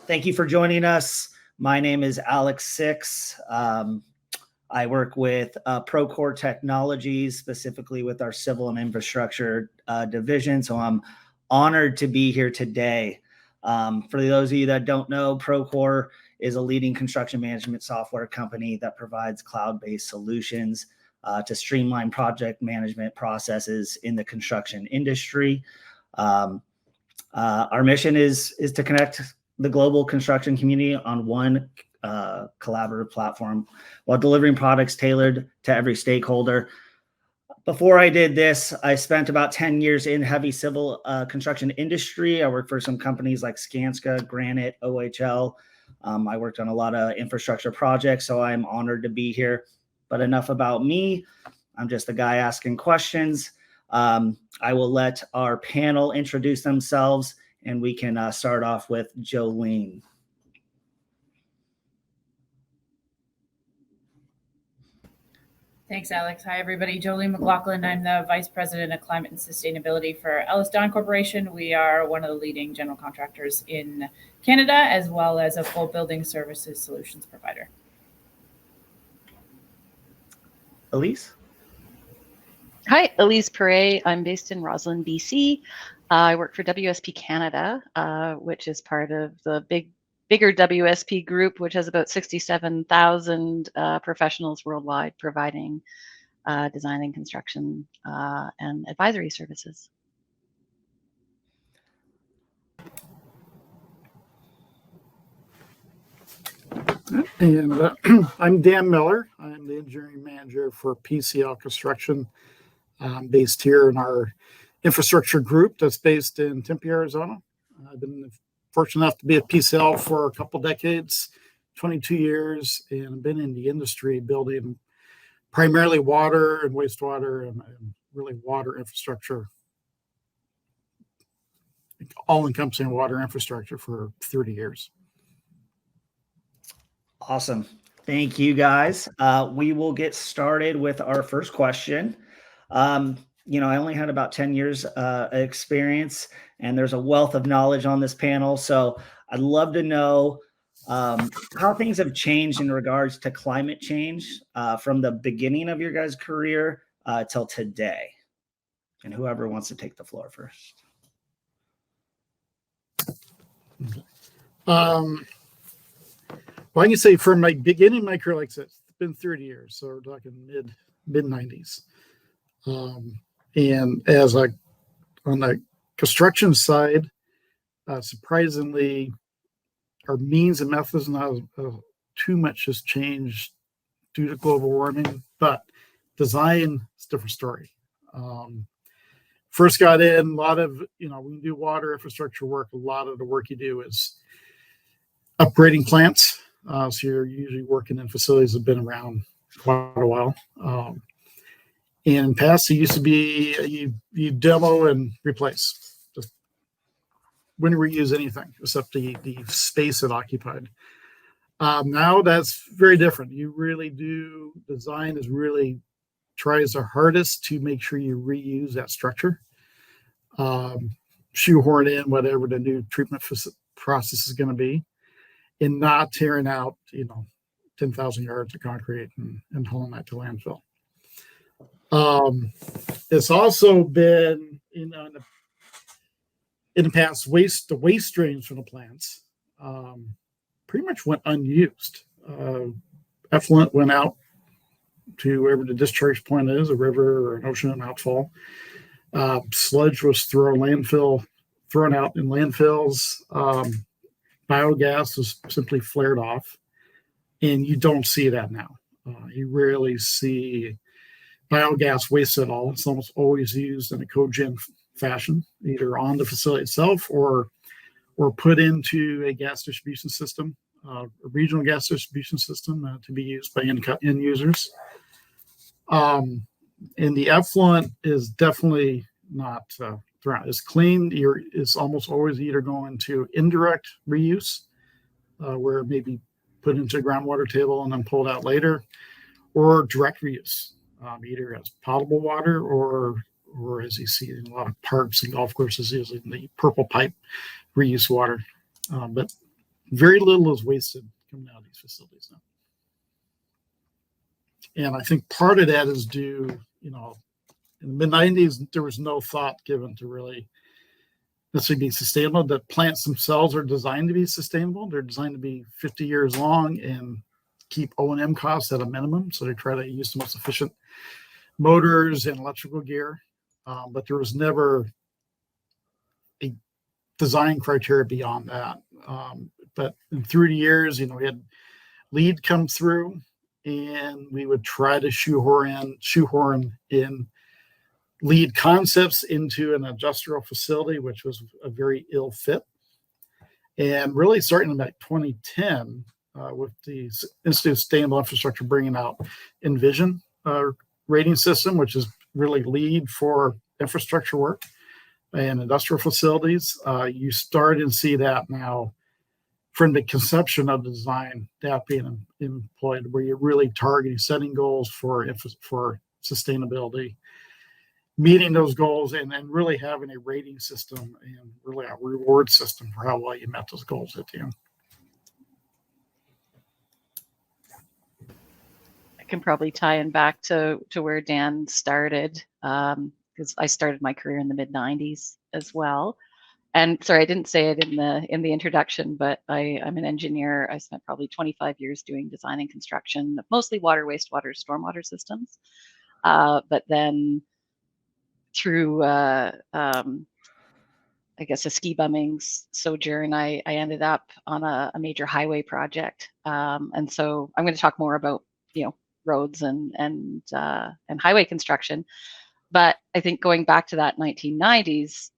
Thank you for joining us. My name is Alex Six. I work with Procore Technologies, specifically with our civil and infrastructure division. So I'm honored to be here today. For those of you that don't know, Procore is a leading construction management software company that provides cloud-based solutions to streamline project management processes in the construction industry. Our mission is to connect the global construction community on one collaborative platform while delivering products tailored to every stakeholder. Before I did this, I spent about 10 years in heavy civil construction industry. I worked for some companies like Skanska, Granite, OHL. I worked on a lot of infrastructure projects, so I'm honored to be here. But enough about me. I'm just a guy asking questions. I will let our panel introduce themselves, and we can start off with Jolene. Thanks, Alex. Hi, everybody. Jolene McLaughlin. I'm the Vice President of Climate and Sustainability for EllisDon Corporation. We are one of the leading general contractors in Canada, as well as a full building services solutions provider. Elise? Hi, Elise Paré. I'm based in Roslyn, BC. I work for WSP Canada, which is part of the bigger WSP group, which has about 67,000 professionals worldwide providing design and construction and advisory services. And I'm Dan Miller. I'm the engineering manager for PCL Construction. I'm based here in our infrastructure group that's based in Tempe, Arizona. I've been fortunate enough to be at PCL for a couple decades, 22 years, and I've been in the industry building primarily water and wastewater and really water infrastructure, all-encompassing water infrastructure for 30 years. Awesome. Thank you, guys. We will get started with our first question. I only had about 10 years experience, and there's a wealth of knowledge on this panel. So I'd love to know how things have changed in regards to climate change from the beginning of your guys' career till today. And whoever wants to take the floor first. Well, I can say from my beginning of my career, like I said, it's been 30 years. So we're talking mid 90s. And on the construction side, surprisingly, our means and methods not too much has changed due to global warming, but design is a different story. First got in, a lot of, when you do water infrastructure work, a lot of the work you do is upgrading plants. So you're usually working in facilities that have been around quite a while. And in the past, it used to be you demo and replace. Just wouldn't reuse anything except the space it occupied. Now that's very different. You really do, design is really tries the hardest to make sure you reuse that structure. Shoehorn in whatever the new treatment process is going to be, and not tearing out 10,000 yards of concrete and hauling that to landfill. It's also been in the past, the waste streams from the plants pretty much went unused. Effluent went out to wherever the discharge point is, a river or an ocean, an outfall. Sludge was thrown out in landfills. Biogas was simply flared off, and you don't see that now. You rarely see biogas waste at all. It's almost always used in a cogen fashion, either on the facility itself or put into a gas distribution system, a regional gas distribution system to be used by end users. And the effluent is definitely not thrown out. It's clean. It's almost always either going to indirect reuse, where it may be put into a groundwater table and then pulled out later, or direct reuse. Either as potable water or as you see in a lot of parks and golf courses using the purple pipe reuse water. But very little is wasted coming out of these facilities now. And I think part of that is due, in the mid-90s, there was no thought given to really necessarily be sustainable. The plants themselves are designed to be sustainable. They're designed to be 50 years long and keep O&M costs at a minimum. So they try to use the most efficient motors and electrical gear. But there was never a design criteria beyond that. But through the years, we had LEED come through, and we would try to shoehorn in LEED concepts into an industrial facility, which was a very ill fit. And really starting in about 2010, with the Institute of Sustainable Infrastructure bringing out Envision rating system, which is really LEED for infrastructure work and industrial facilities, you start and see that now from the conception of the design, that being employed, where you're really targeting setting goals for sustainability, meeting those goals, and really having a rating system and really a reward system for how well you met those goals at the end. I can probably tie in back to where Dan started, because I started my career in the mid-90s as well. And sorry, I didn't say it in the introduction, but I'm an engineer. I spent probably 25 years doing design and construction, mostly water, wastewater, stormwater systems. But then through, I guess, a ski bumming sojourn, I ended up on a major highway project. And so I'm going to talk more about, roads and highway construction. But I think going back to that 1990s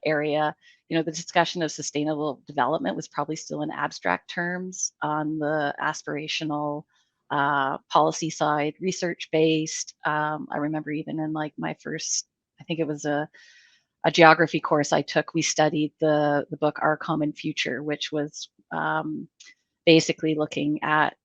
area, the discussion of sustainable development was probably still in abstract terms. On the aspirational policy side, research-based. I remember even in my first, I think it was a geography course I took, we studied the book Our Common Future, which was basically looking at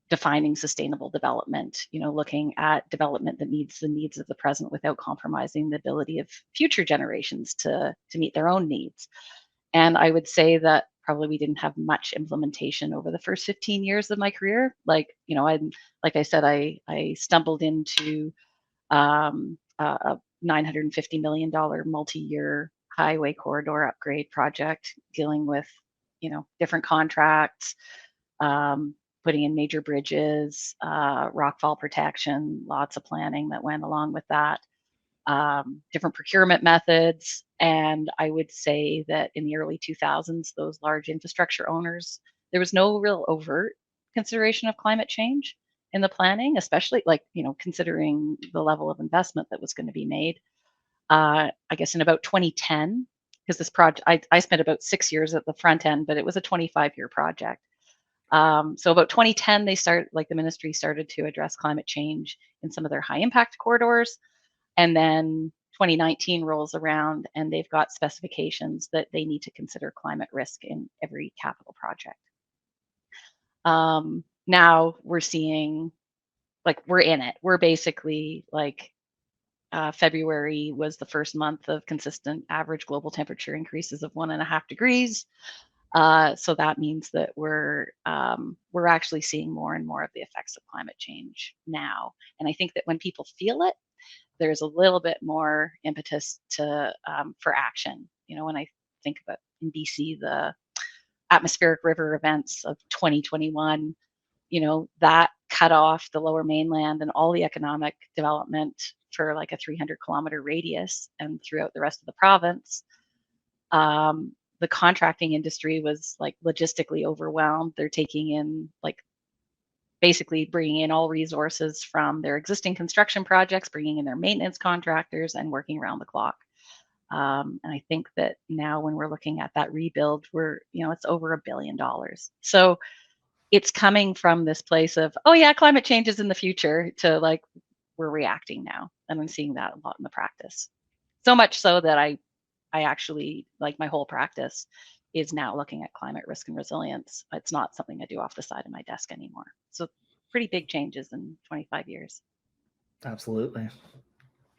defining sustainable development, looking at development that meets the needs of the present without compromising the ability of future generations to meet their own needs. And I would say that probably we didn't have much implementation over the first 15 years of my career. Like I said, I stumbled into a $950 million multi-year highway corridor upgrade project dealing with, different contracts, putting in major bridges, rockfall protection, lots of planning that went along with that, different procurement methods. And I would say that in the early 2000s, those large infrastructure owners, there was no real overt consideration of climate change in the planning, especially considering the level of investment that was going to be made. I guess in about 2010, because this project, I spent about 6 years at the front end, but it was a 25-year project. So about 2010, the ministry started to address climate change in some of their high impact corridors. And then 2019 rolls around and they've got specifications that they need to consider climate risk in every capital project. Now we're seeing, we're in it. We're basically February was the first month of consistent average global temperature increases of 1.5 degrees. So that means that we're actually seeing more and more of the effects of climate change now. And I think that when people feel it, there's a little bit more impetus for action. When I think about in BC, the atmospheric river events of 2021, that cut off the Lower Mainland and all the economic development for a 300-kilometer radius and throughout the rest of the province. The contracting industry was logistically overwhelmed. They're taking in basically bringing in all resources from their existing construction projects, bringing in their maintenance contractors and working around the clock. And I think that now when we're looking at that rebuild, it's over $1 billion. So it's coming from this place of, oh yeah, climate change is in the future, to we're reacting now. And I'm seeing that a lot in the practice. So much so that I actually, my whole practice is now looking at climate risk and resilience. It's not something I do off the side of my desk anymore. So pretty big changes in 25 years. Absolutely.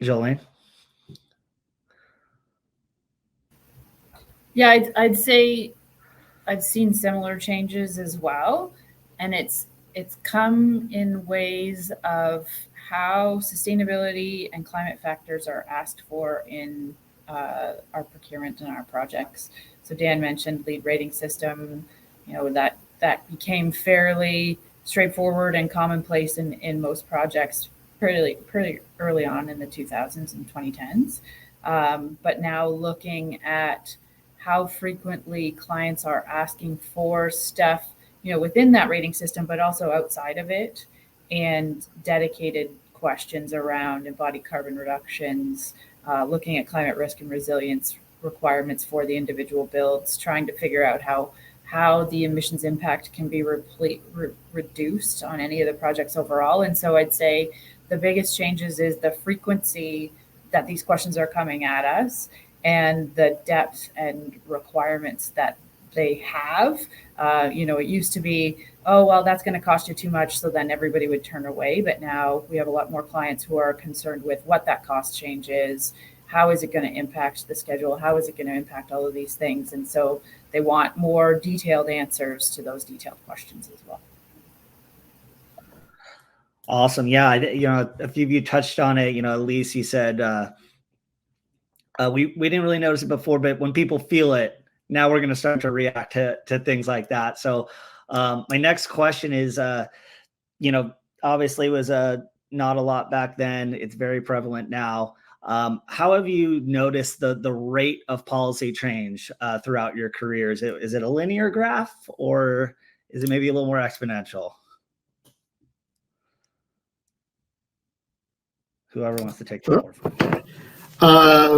Jolene? Yeah, I'd say I've seen similar changes as well, and it's come in ways of how sustainability and climate factors are asked for in our procurement and our projects. So Dan mentioned lead rating system, that became fairly straightforward and commonplace in most projects pretty early on in the 2000s and 2010s. But now looking at how frequently clients are asking for stuff, within that rating system, but also outside of it, and dedicated questions around embodied carbon reductions, looking at climate risk and resilience requirements for the individual builds, trying to figure out how the emissions impact can be reduced on any of the projects overall. And so I'd say the biggest changes is the frequency that these questions are coming at us and the depth and requirements that they have. It used to be, oh, well, that's going to cost you too much, so then everybody would turn away. But now we have a lot more clients who are concerned with what that cost change is. How is it going to impact the schedule? How is it going to impact all of these things? And so they want more detailed answers to those detailed questions as well. Awesome. Yeah. A few of you touched on it. Elise, you said we didn't really notice it before, but when people feel it, now we're going to start to react to things like that. So my next question is, obviously it was not a lot back then. It's very prevalent now. How have you noticed the rate of policy change throughout your career? Is it a linear graph, or is it maybe a little more exponential? Whoever wants to take the floor. I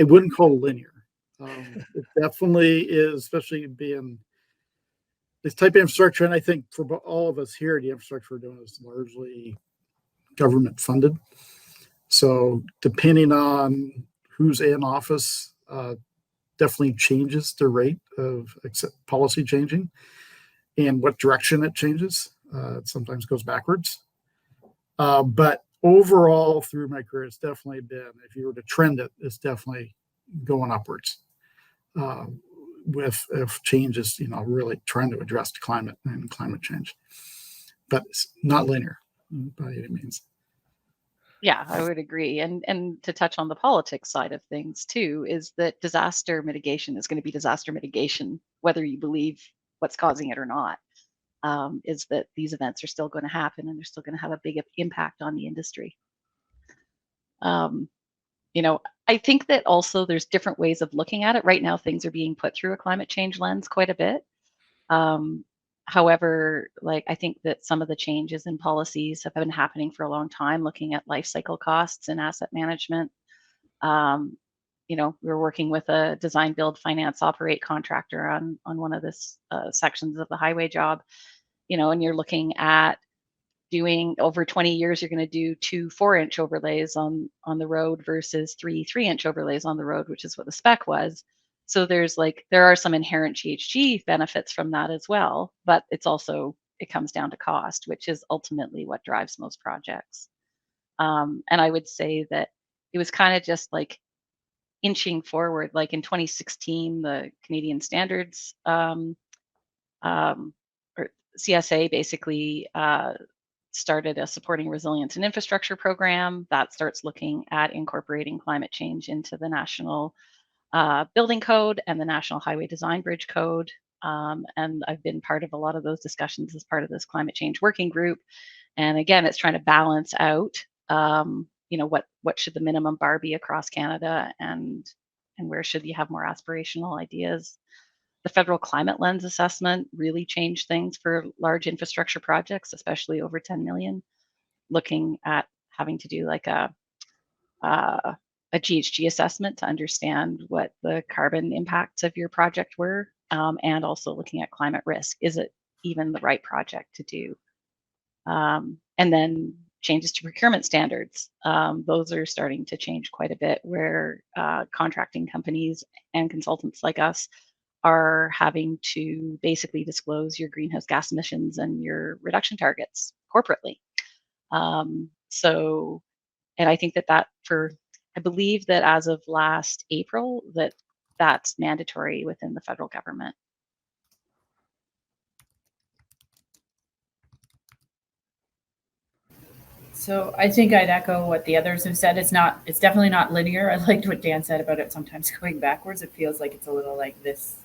wouldn't call it linear. It definitely is, especially being this type of infrastructure. And I think for all of us here, the infrastructure we're doing is largely government funded. So depending on who's in office, definitely changes the rate of policy changing and what direction it changes. It sometimes goes backwards. But overall, through my career, it's definitely been, if you were to trend it, it's definitely going upwards with changes, really trying to address climate and climate change. But it's not linear by any means. Yeah, I would agree. And to touch on the politics side of things too, is that disaster mitigation is going to be disaster mitigation, whether you believe what's causing it or not. Is that these events are still going to happen and they're still going to have a big impact on the industry. I think that also there's different ways of looking at it. Right now, things are being put through a climate change lens quite a bit. However, I think that some of the changes in policies have been happening for a long time, looking at life cycle costs and asset management. We're working with a design, build, finance, operate contractor on one of this sections of the highway job, and you're looking at doing over 20 years, you're going to do 2 4-inch overlays on the road versus 3 3-inch overlays on the road, which is what the spec was. So there are some inherent GHG benefits from that as well, but it comes down to cost, which is ultimately what drives most projects. And I would say that it was kind of just inching forward. Like in 2016, the Canadian Standards or CSA basically started a supporting resilience and infrastructure program that starts looking at incorporating climate change into the national building code and the National Highway Design Bridge Code. And I've been part of a lot of those discussions as part of this climate change working group. And again, it's trying to balance out, what should the minimum bar be across Canada, and where should you have more aspirational ideas. The federal climate lens assessment really changed things for large infrastructure projects, especially over 10 million, looking at having to do a GHG assessment to understand what the carbon impacts of your project were, and also looking at climate risk. Is it even the right project to do? And then changes to procurement standards. Those are starting to change quite a bit, where contracting companies and consultants like us are having to basically disclose your greenhouse gas emissions and your reduction targets corporately. And I think I believe that as of last April, that that's mandatory within the federal government. So I think I'd echo what the others have said. It's definitely not linear. I liked what Dan said about it sometimes going backwards. It feels like it's a little like this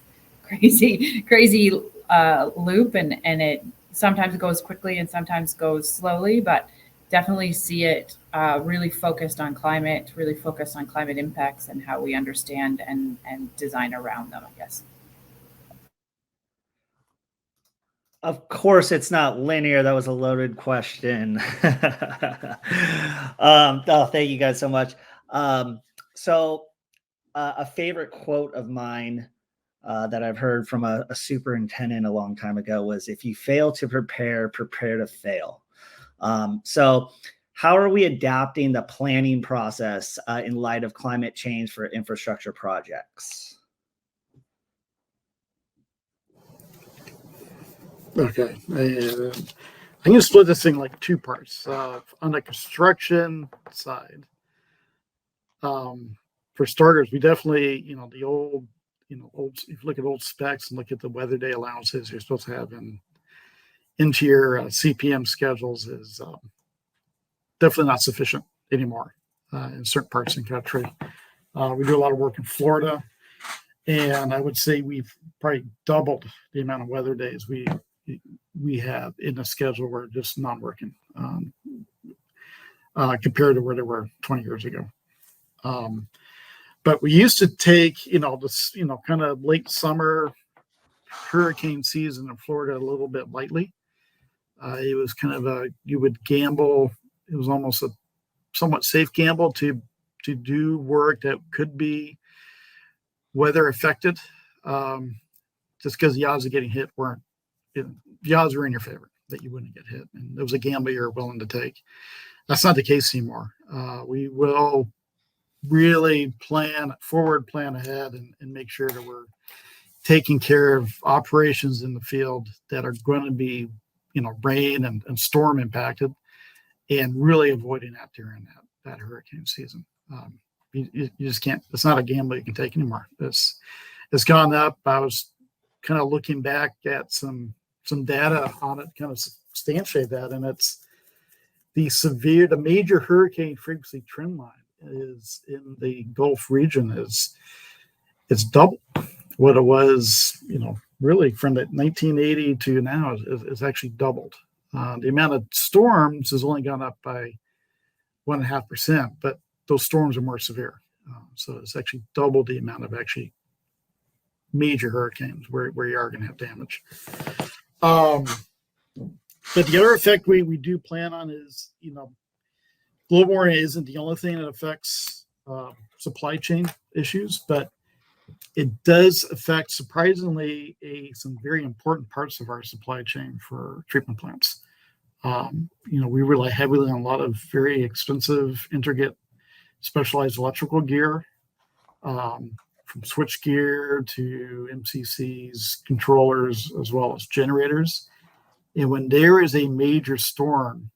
crazy loop, and it sometimes goes quickly and sometimes goes slowly, but definitely see it really focused on climate, really focused on climate impacts and how we understand and design around them, I guess. Of course, it's not linear. That was a loaded question. Thank you guys so much. A favorite quote of mine that I've heard from a superintendent a long time ago was, "If you fail to prepare, prepare to fail." So how are we adapting the planning process in light of climate change for infrastructure projects? Okay. I'm going to split this thing like two parts. On the construction side, for starters, we definitely, the old, if you look at old specs and look at the weather day allowances you're supposed to have into your CPM schedules is definitely not sufficient anymore in certain parts of the country. We do a lot of work in Florida, and I would say we've probably doubled the amount of weather days we have in the schedule. We're just not working compared to where they were 20 years ago. But we used to take, this, kind of late summer hurricane season in Florida a little bit lightly. It was kind of you would gamble. It was almost a somewhat safe gamble to do work that could be weather affected, just because the odds of getting hit weren't, the odds were in your favor that you wouldn't get hit. And it was a gamble you're willing to take. That's not the case anymore. We will really forward plan ahead and make sure that we're taking care of operations in the field that are going to be, rain and storm impacted, and really avoiding that during that hurricane season. You just can't, it's not a gamble you can take anymore. It's gone up. I was kind of looking back at some data on it, kind of substantiate that, and it's the major hurricane frequency trend line is in the Gulf region it's double what it was, really from the 1980 to now is actually doubled. The amount of storms has only gone up by 1.5%, but those storms are more severe. So it's actually double the amount of actually major hurricanes where you are going to have damage. But the other effect we do plan on is, global warming isn't the only thing that affects supply chain issues, but it does affect, surprisingly, some very important parts of our supply chain for treatment plants. We rely heavily on a lot of very expensive, intricate, specialized electrical gear, from switch gear to MCCs, controllers, as well as generators. And when there is a major storm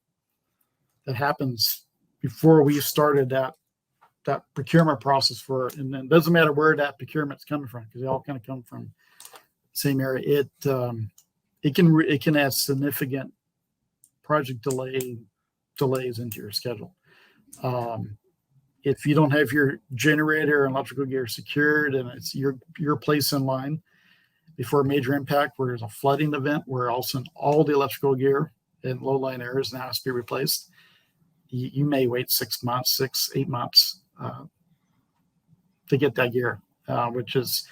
that happens before we started that procurement process and then it doesn't matter where that procurement's coming from, because they all kind of come from the same area. It can add significant project delays into your schedule. If you don't have your generator and electrical gear secured, and it's your place in line before a major impact where there's a flooding event where all the electrical gear in low-lying areas now has to be replaced, you may wait 6 months, 8 months to get that gear, which is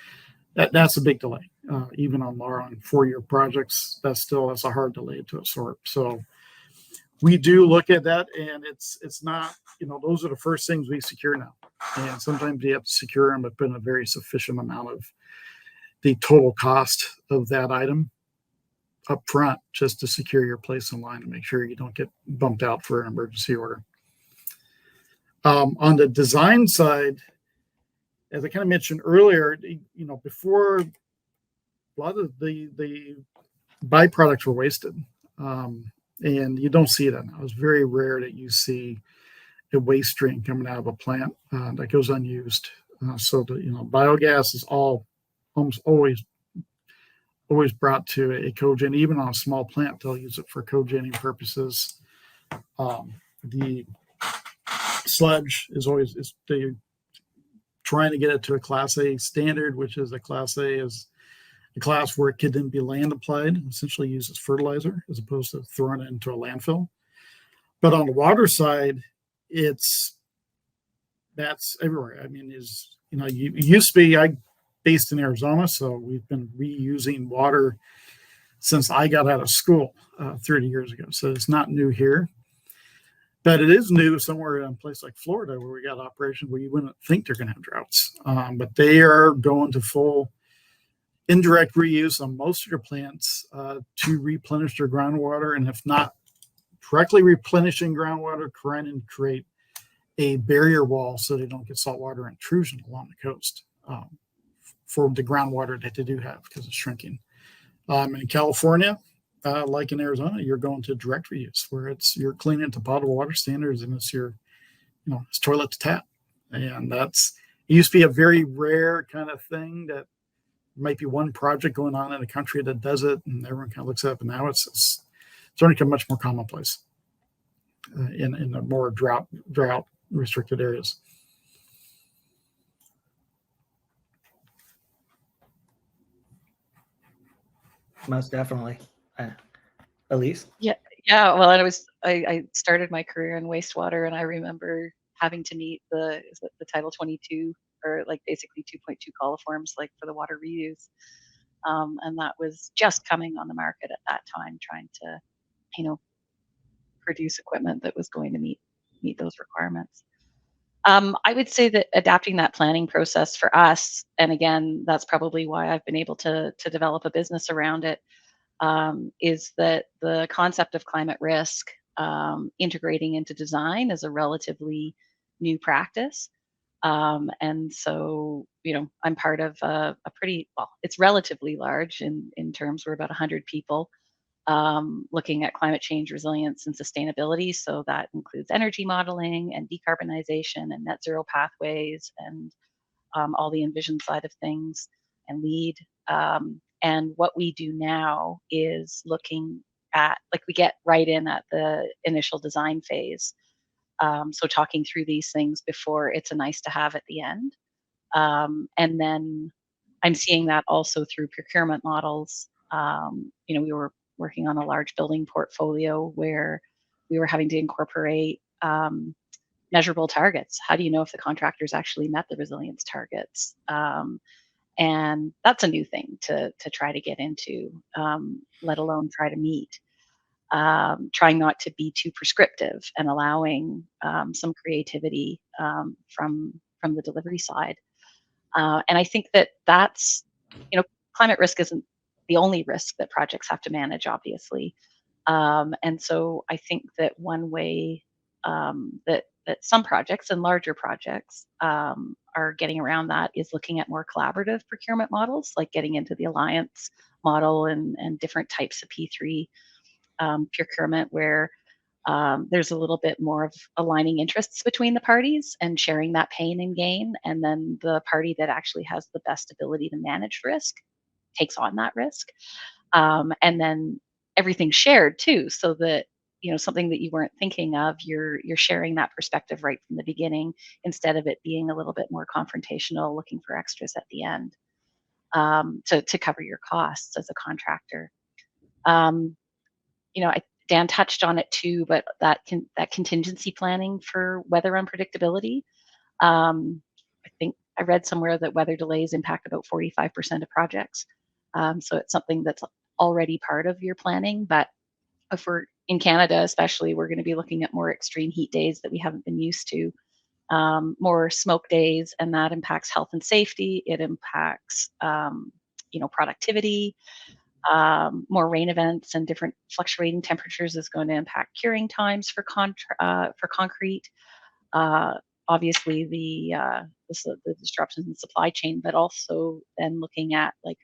that's a big delay. Even on 4-year projects, that's a hard delay to absorb. So we do look at that, and it's not, those are the first things we secure now. And sometimes you have to secure them, but put in a very sufficient amount of the total cost of that item up front, just to secure your place in line and make sure you don't get bumped out for an emergency order. On the design side, as I kind of mentioned earlier, before, a lot of the byproducts were wasted. And you don't see that now. It's very rare that you see a waste stream coming out of a plant that goes unused. So the, biogas is almost always brought to a cogen. Even on a small plant, they'll use it for cogening purposes. The sludge is they trying to get it to a Class A standard, which is a Class A is a class where it could then be land applied, essentially used as fertilizer as opposed to throwing it into a landfill. But on the water side, that's everywhere. I mean, you used to be, I based in Arizona, so we've been reusing water since I got out of school 30 years ago. So it's not new here. But it is new somewhere in a place like Florida where we got operations where you wouldn't think they're going to have droughts. But they are going to full indirect reuse on most of your plants to replenish their groundwater. And if not correctly replenishing groundwater, trying to create a barrier wall so they don't get saltwater intrusion along the coast for the groundwater that they do have because it's shrinking. In California, like in Arizona, you're going to direct reuse where you're cleaning it to potable water standards and it's it's toilet to tap. And it used to be a very rare kind of thing that might be one project going on in a country that does it and everyone kind of looks up. And now it's starting to become much more commonplace in the more drought restricted areas. Most definitely. Elise? Yeah. Well, I started my career in wastewater, and I remember having to meet the Title 22 or like basically 2.2 coliforms like for the water reuse, and that was just coming on the market at that time, trying to produce equipment that was going to meet those requirements. I would say that adapting that planning process for us, and again, that's probably why I've been able to develop a business around it, is that the concept of climate risk integrating into design is a relatively new practice. And so, I'm part of a it's relatively large in terms, we're about 100 people looking at climate change resilience and sustainability. So that includes energy modeling and decarbonization and net zero pathways and all the envision side of things and lead. And what we do now is looking at, like, we get right in at the initial design phase. So talking through these things before it's a nice to have at the end. And then I'm seeing that also through procurement models. We were working on a large building portfolio where we were having to incorporate measurable targets. How do you know if the contractors actually met the resilience targets? And that's a new thing to try to get into, let alone try to meet. Trying not to be too prescriptive and allowing some creativity from the delivery side. And I think that's climate risk isn't the only risk that projects have to manage, obviously. And so I think that one way that some projects and larger projects are getting around that is looking at more collaborative procurement models, like getting into the alliance model and different types of P3 procurement, where there's a little bit more of aligning interests between the parties and sharing that pain and gain. And then the party that actually has the best ability to manage risk takes on that risk. And then everything's shared too, so that something that you weren't thinking of, you're sharing that perspective right from the beginning, instead of it being a little bit more confrontational, looking for extras at the end to cover your costs as a contractor. Dan touched on it too, but that contingency planning for weather unpredictability. I think I read somewhere that weather delays impact about 45% of projects. So it's something that's already part of your planning. But if we're in Canada, especially, we're going to be looking at more extreme heat days that we haven't been used to, more smoke days, and that impacts health and safety. It impacts, productivity. More rain events and different fluctuating temperatures is going to impact curing times for concrete. Obviously, the disruptions in the supply chain, but also then looking at, like,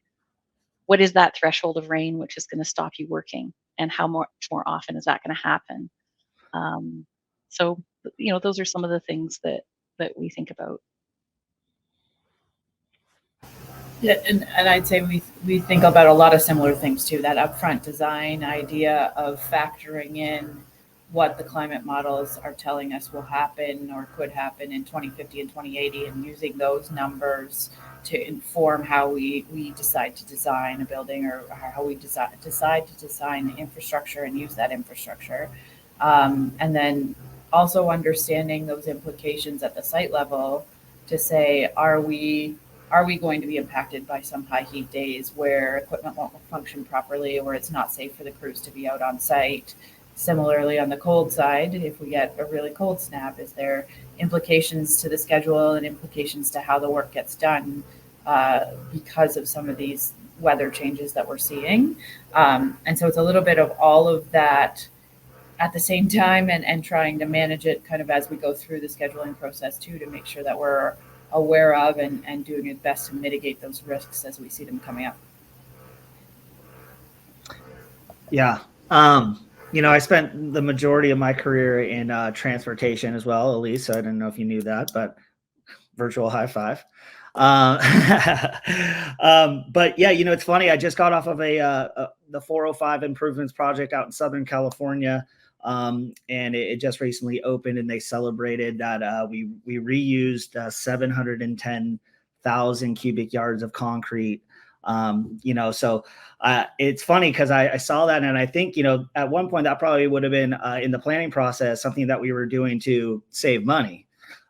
what is that threshold of rain which is going to stop you working, and how much more often is that going to happen? So those are some of the things that we think about. Yeah, and I'd say we think about a lot of similar things too. That upfront design idea of factoring in what the climate models are telling us will happen or could happen in 2050 and 2080, and using those numbers to inform how we decide to design a building, or how we decide to design the infrastructure and use that infrastructure. And then also understanding those implications at the site level to say, are we going to be impacted by some high heat days where equipment won't function properly, or it's not safe for the crews to be out on site? Similarly, on the cold side, if we get a really cold snap, is there implications to the schedule and implications to how the work gets done because of some of these weather changes that we're seeing? And so it's a little bit of all of that at the same time, and trying to manage it kind of as we go through the scheduling process too, to make sure that we're aware of and doing it best to mitigate those risks as we see them coming up. Yeah. I spent the majority of my career in transportation as well, Elise. So I didn't know if you knew that, but virtual high five. But yeah, it's funny. I just got off of the 405 improvements project out in Southern California. And it just recently opened, and they celebrated that we reused 710,000 cubic yards of concrete. So it's funny because I saw that, and I think, at one point that probably would have been in the planning process, something that we were doing to save money.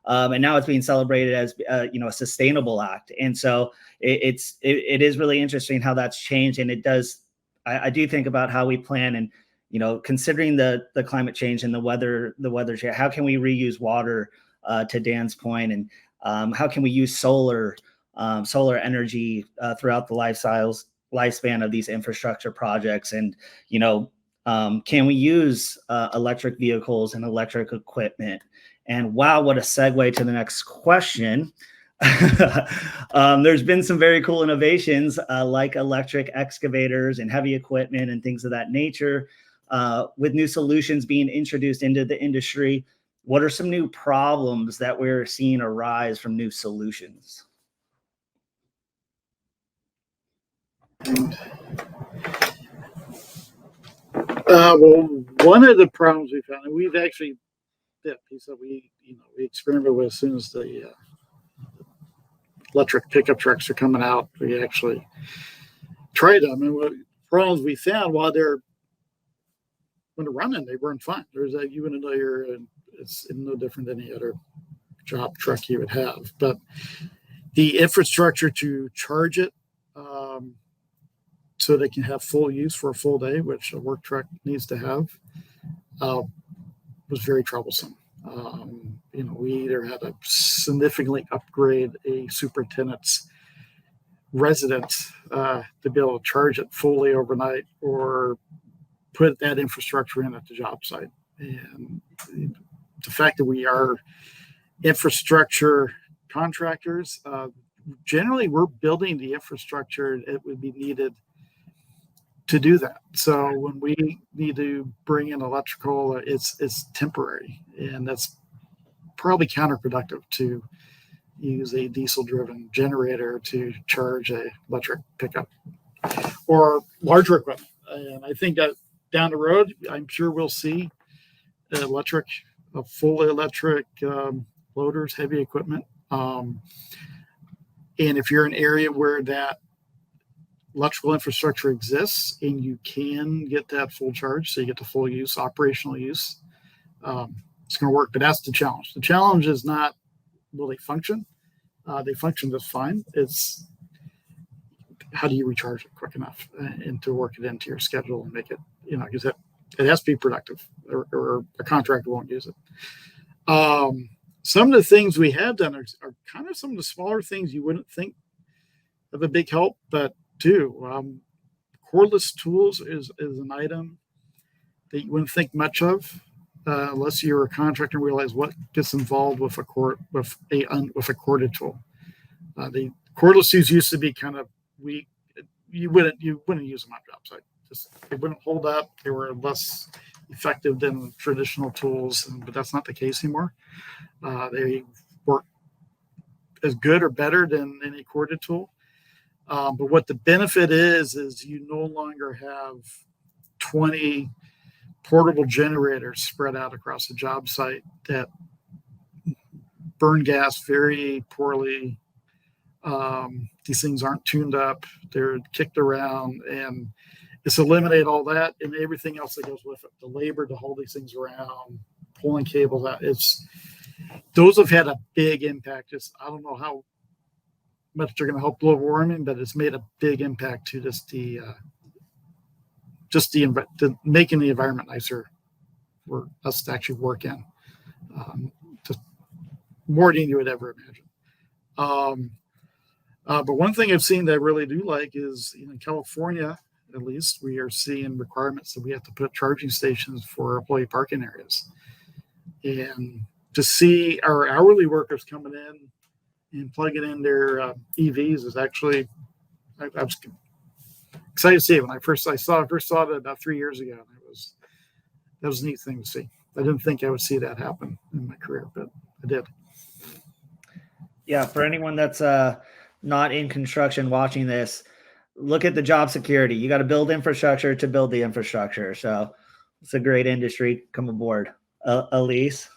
And now it's being celebrated as, a sustainable act. And so it is really interesting how that's changed. And it does, I do think about how we plan, and, considering the climate change and the weather change, how can we reuse water, to Dan's point, and how can we use solar energy throughout the lifespan of these infrastructure projects? And, can we use electric vehicles and electric equipment? And wow, what a segue to the next question. There's been some very cool innovations like electric excavators and heavy equipment and things of that nature, with new solutions being introduced into the industry. What are some new problems that we're seeing arise from new solutions? Well, one of the problems we found, and we've actually that piece that we experimented with as soon as the electric pickup trucks are coming out, we actually tried them, and what problems we found when they're running, they run fine. There's you wouldn't know it's no different than any other job truck you would have, but the infrastructure to charge it so they can have full use for a full day, which a work truck needs to have, was very troublesome. We either had to significantly upgrade a superintendent's residence to be able to charge it fully overnight, or put that infrastructure in at the job site. And the fact that we are infrastructure contractors, generally we're building the infrastructure that would be needed to do that. So when we need to bring in electrical, it's temporary, and that's probably counterproductive to use a diesel-driven generator to charge a electric pickup or larger equipment. And I think that down the road, I'm sure we'll see fully electric loaders, heavy equipment. And if you're in an area where that electrical infrastructure exists and you can get that full charge, so you get the full use, operational use, it's going to work. But that's the challenge. The challenge is not will they function. They function just fine. It's how do you recharge it quick enough and to work it into your schedule and make it, because it has to be productive, or a contractor won't use it. Some of the things we have done are kind of some of the smaller things you wouldn't think of a big help, but do. Cordless tools is an item that you wouldn't think much of unless you're a contractor and realize what gets involved with a corded tool. The cordless tools used to be kind of weak. You wouldn't use them on job site. They wouldn't hold up. They were less effective than traditional tools, but that's not the case anymore. They work as good or better than any corded tool. But what the benefit is you no longer have 20 portable generators spread out across the job site that burn gas very poorly. These things aren't tuned up, they're kicked around, and it's eliminate all that and everything else that goes with it. The labor to hold these things around, pulling cables out. Those have had a big impact. I don't know how much they're going to help global warming, but it's made a big impact to making the environment nicer for us to actually work in. Just more than you would ever imagine. But one thing I've seen that I really do like is in California, at least, we are seeing requirements that we have to put charging stations for employee parking areas. And to see our hourly workers coming in and plugging in their EVs is actually, I was excited to see it. When I first saw it about 3 years ago, and that was a neat thing to see. I didn't think I would see that happen in my career, but I did. Yeah, for anyone that's not in construction watching this, look at the job security. You got to build infrastructure to build the infrastructure. So it's a great industry. Come aboard. Elise?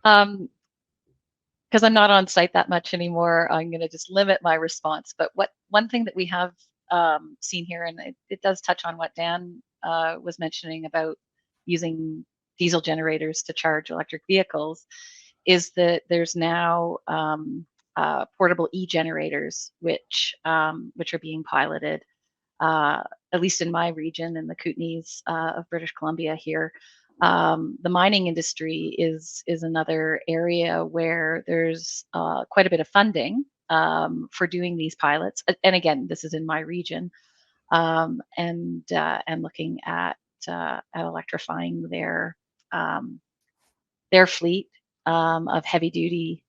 Because I'm not on site that much anymore, I'm going to just limit my response. But one thing that we have seen here, and it does touch on what Dan was mentioning about using diesel generators to charge electric vehicles, is that there's now portable e-generators, which are being piloted, at least in my region, in the Kootenays of British Columbia here. The mining industry is another area where there's quite a bit of funding for doing these pilots. And again, this is in my region, and looking at electrifying their fleet of heavy duty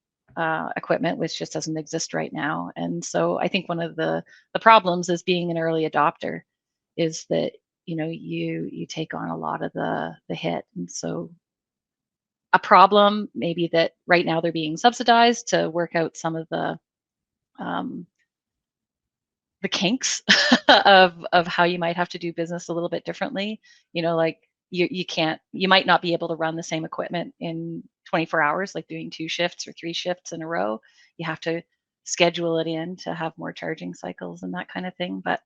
equipment, which just doesn't exist right now. And so I think one of the problems is being an early adopter is that you take on a lot of the hit. And so a problem maybe that right now they're being subsidized to work out some of the kinks of how you might have to do business a little bit differently. Like you might not be able to run the same equipment in 24 hours, like doing 2 shifts or 3 shifts in a row. You have to schedule it in to have more charging cycles and that kind of thing. But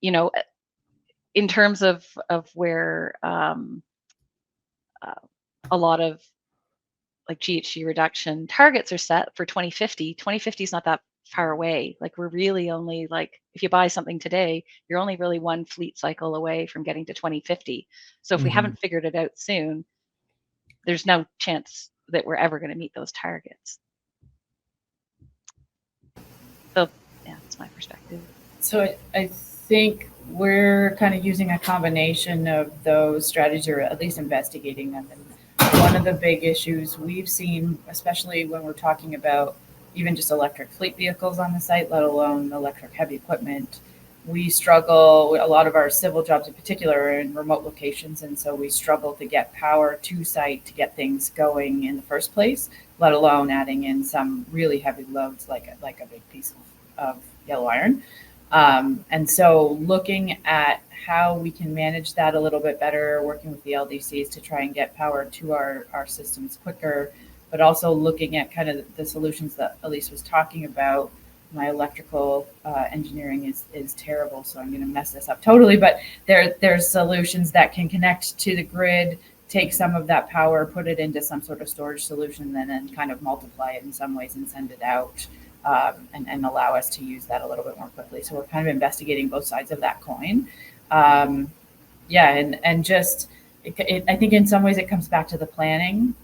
in terms of where a lot of like GHG reduction targets are set for 2050, 2050 is not that far away. Like we're really only, like, if you buy something today, you're only really 1 fleet cycle away from getting to 2050. So if we haven't figured it out soon, there's no chance that we're ever going to meet those targets. So yeah, that's my perspective. So I think we're kind of using a combination of those strategies, or at least investigating them. And one of the big issues we've seen, especially when we're talking about even just electric fleet vehicles on the site, let alone electric heavy equipment, we struggle. A lot of our civil jobs in particular are in remote locations, and so we struggle to get power to site to get things going in the first place, let alone adding in some really heavy loads like a big piece of yellow iron. And so looking at how we can manage that a little bit better, working with the LDCs to try and get power to our systems quicker, but also looking at kind of the solutions that Elise was talking about. My electrical engineering is terrible, so I'm going to mess this up totally, but there's solutions that can connect to the grid, take some of that power, put it into some sort of storage solution, and then kind of multiply it in some ways and send it out. And allow us to use that a little bit more quickly. So we're kind of investigating both sides of that coin. And just, I think in some ways it comes back to the planning,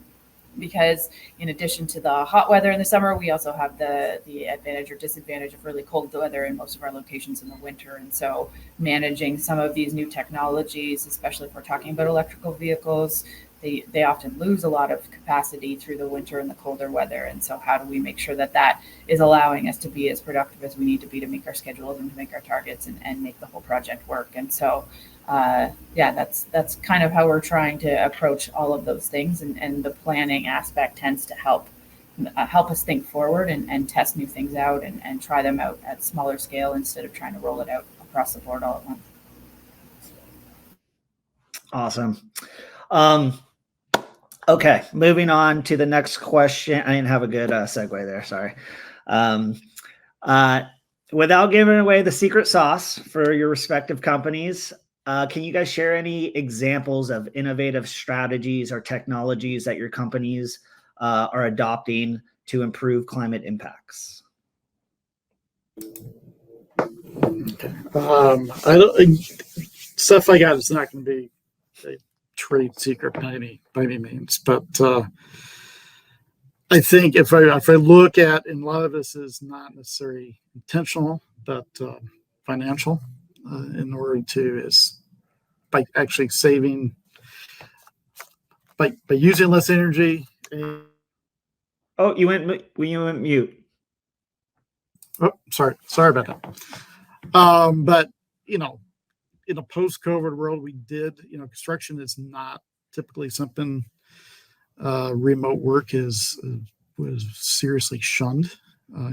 because in addition to the hot weather in the summer, we also have the advantage or disadvantage of really cold weather in most of our locations in the winter. And so managing some of these new technologies, especially if we're talking about electrical vehicles, they often lose a lot of capacity through the winter and the colder weather. And so how do we make sure that is allowing us to be as productive as we need to be to make our schedules and to make our targets and make the whole project work? And so, that's kind of how we're trying to approach all of those things. And the planning aspect tends to help help us think forward and test new things out and try them out at smaller scale instead of trying to roll it out across the board all at once. Awesome. Okay, moving on to the next question. I didn't have a good segue there. Sorry. Without giving away the secret sauce for your respective companies, can you guys share any examples of innovative strategies or technologies that your companies are adopting to improve climate impacts? I don't stuff like that is not going to be a trade secret by any means, but I think if I look at, and a lot of this is not necessarily intentional, but financial, in order to is by actually saving by using less energy. Oh, you went mute. Oh, sorry about that. But in a post-COVID world, we did, construction is not typically something remote work was seriously shunned.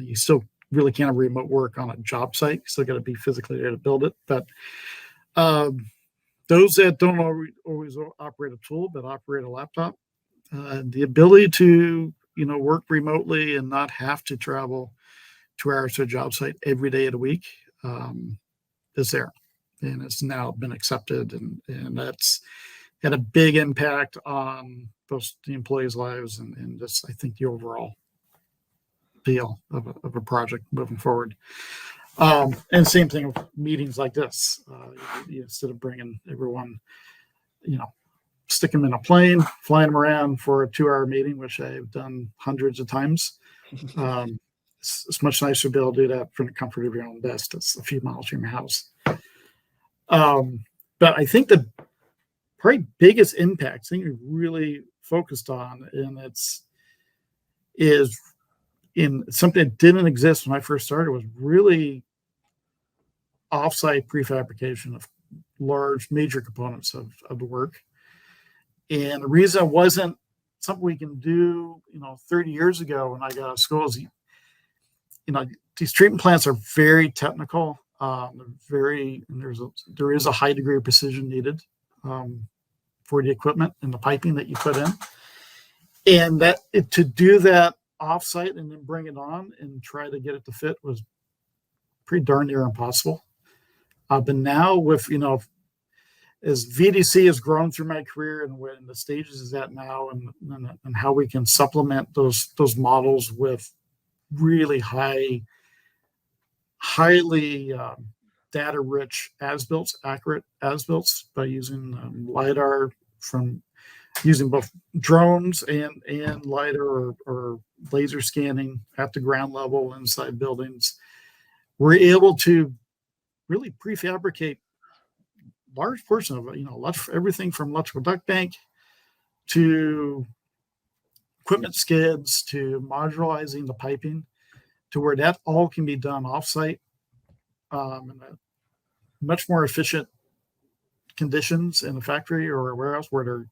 You still really can't have remote work on a job site. You still got to be physically there to build it. But those that don't always operate a tool, but operate a laptop, the ability to, work remotely and not have to travel 2 hours to a job site every day of the week is there. And it's now been accepted. And that's had a big impact on both the employees' lives and just, I think, the overall feel of a project moving forward. And same thing with meetings like this. Instead of bringing everyone, stick them in a plane, flying them around for a 2-hour meeting, which I've done hundreds of times. It's much nicer to be able to do that from the comfort of your own desk. That's a few miles from your house. But I think the probably biggest impact thing we really focused on, and is in something that didn't exist when I first started, was really offsite prefabrication of large major components of the work. And the reason it wasn't something we can do, 30 years ago when I got out of school is, these treatment plants are very technical. There is a high degree of precision needed for the equipment and the piping that you put in, and to do that offsite and then bring it on and try to get it to fit was pretty darn near impossible. But now with as VDC has grown through my career and when the stages is at now, and how we can supplement those models with really highly data-rich as-built, accurate as-built by using LiDAR, from using both drones and LiDAR or laser scanning at the ground level inside buildings. We're able to really prefabricate large portion of it, everything from electrical duct bank to equipment skids to modularizing the piping, to where that all can be done offsite in a much more efficient conditions in a factory or a warehouse, where they're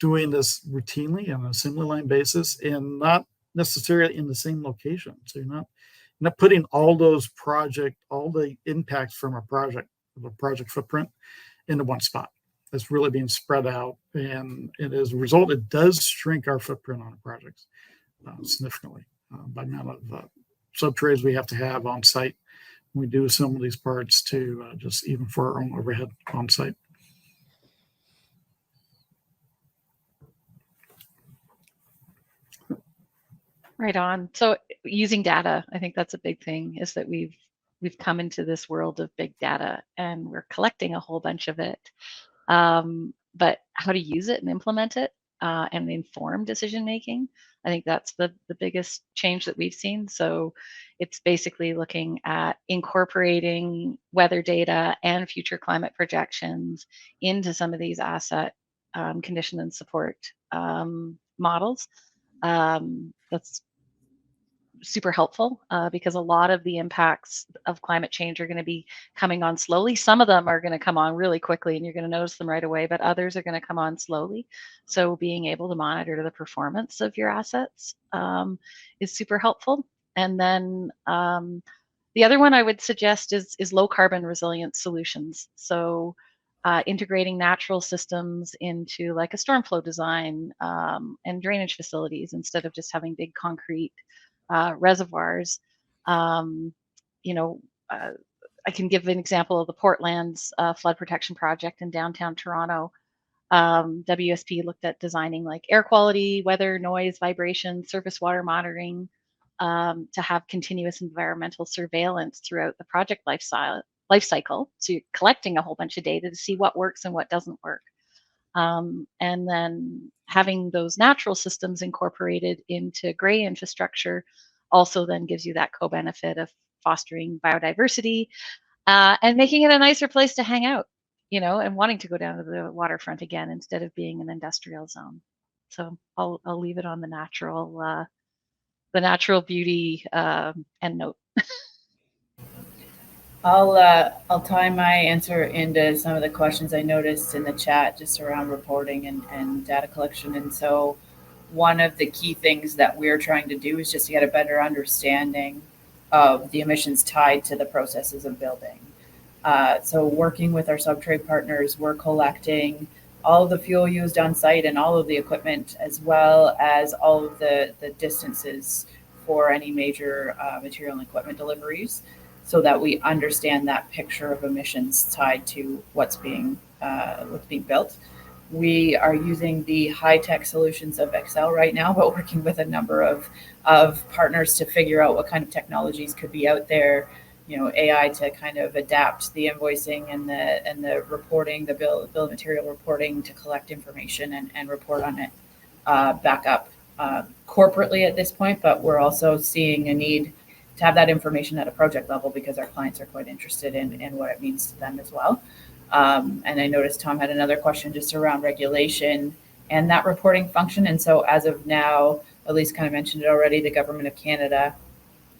doing this routinely on an assembly line basis and not necessarily in the same location. So you're not putting all the impacts from a project footprint into one spot. It's really being spread out, and as a result, it does shrink our footprint on a project significantly by the amount of sub-trays we have to have on site when we do assemble these parts, to just even for our own overhead on site. Right on. So using data, I think that's a big thing, is that we've come into this world of big data and we're collecting a whole bunch of it. But how to use it and implement it and inform decision making, I think that's the biggest change that we've seen. So it's basically looking at incorporating weather data and future climate projections into some of these asset condition and support models. That's super helpful because a lot of the impacts of climate change are going to be coming on slowly. Some of them are going to come on really quickly and you're going to notice them right away, but others are going to come on slowly. So being able to monitor the performance of your assets is super helpful. And then the other one I would suggest is low carbon resilient solutions. So integrating natural systems into like a storm flow design and drainage facilities instead of just having big concrete reservoirs. You know, I can give an example of the Portland's flood protection project in downtown Toronto. WSP looked at designing like air quality, weather, noise, vibration, surface water monitoring to have continuous environmental surveillance throughout the project life cycle. So you're collecting a whole bunch of data to see what works and what doesn't work. And then having those natural systems incorporated into gray infrastructure also then gives you that co-benefit of fostering biodiversity and making it a nicer place to hang out, you know, and wanting to go down to the waterfront again instead of being an industrial zone. So I'll leave it on the natural beauty end note. I'll tie my answer into some of the questions I noticed in the chat just around reporting and data collection. And so one of the key things that we're trying to do is just to get a better understanding of the emissions tied to the processes of building. So working with our subtrade partners, we're collecting all of the fuel used on site and all of the equipment, as well as all of the distances for any major material and equipment deliveries, so that we understand that picture of emissions tied to what's being built. We are using the high-tech solutions of Excel right now, but working with a number of partners to figure out what kind of technologies could be out there, you know, AI to kind of adapt the invoicing and the reporting, the bill of material reporting to collect information and report on it back up corporately at this point. But we're also seeing a need to have that information at a project level because our clients are quite interested in what it means to them as well. And I noticed Tom had another question just around regulation and that reporting function. And so as of now, Elise kind of mentioned it already, the Government of Canada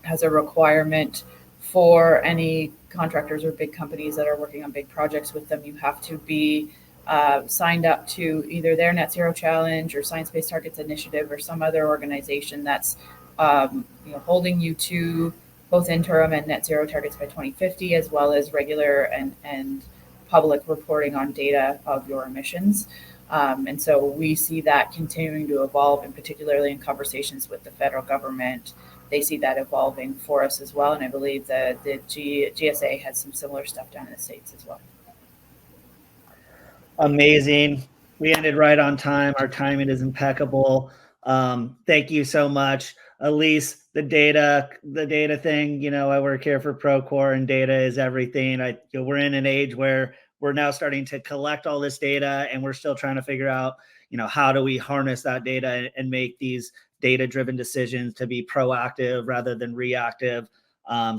has a requirement for any contractors or big companies that are working on big projects with them. You have to be signed up to either their Net Zero Challenge or Science Based Targets Initiative or some other organization that's holding you to both interim and net zero targets by 2050, as well as regular and public reporting on data of your emissions. And so we see that continuing to evolve, and particularly in conversations with the federal government, they see that evolving for us as well. And I believe that the GSA has some similar stuff down in the States as well. Amazing. We ended right on time. Our timing is impeccable. Thank you so much. Elise, the data thing, you know, I work here for Procore and data is everything. We're in an age where we're now starting to collect all this data and we're still trying to figure out, you know, how do we harness that data and make these data-driven decisions to be proactive rather than reactive.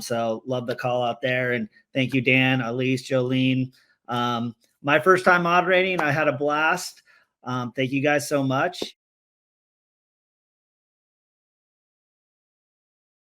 So love the call out there. And thank you, Dan, Elise, Jolene. My first time moderating, I had a blast. Thank you guys so much.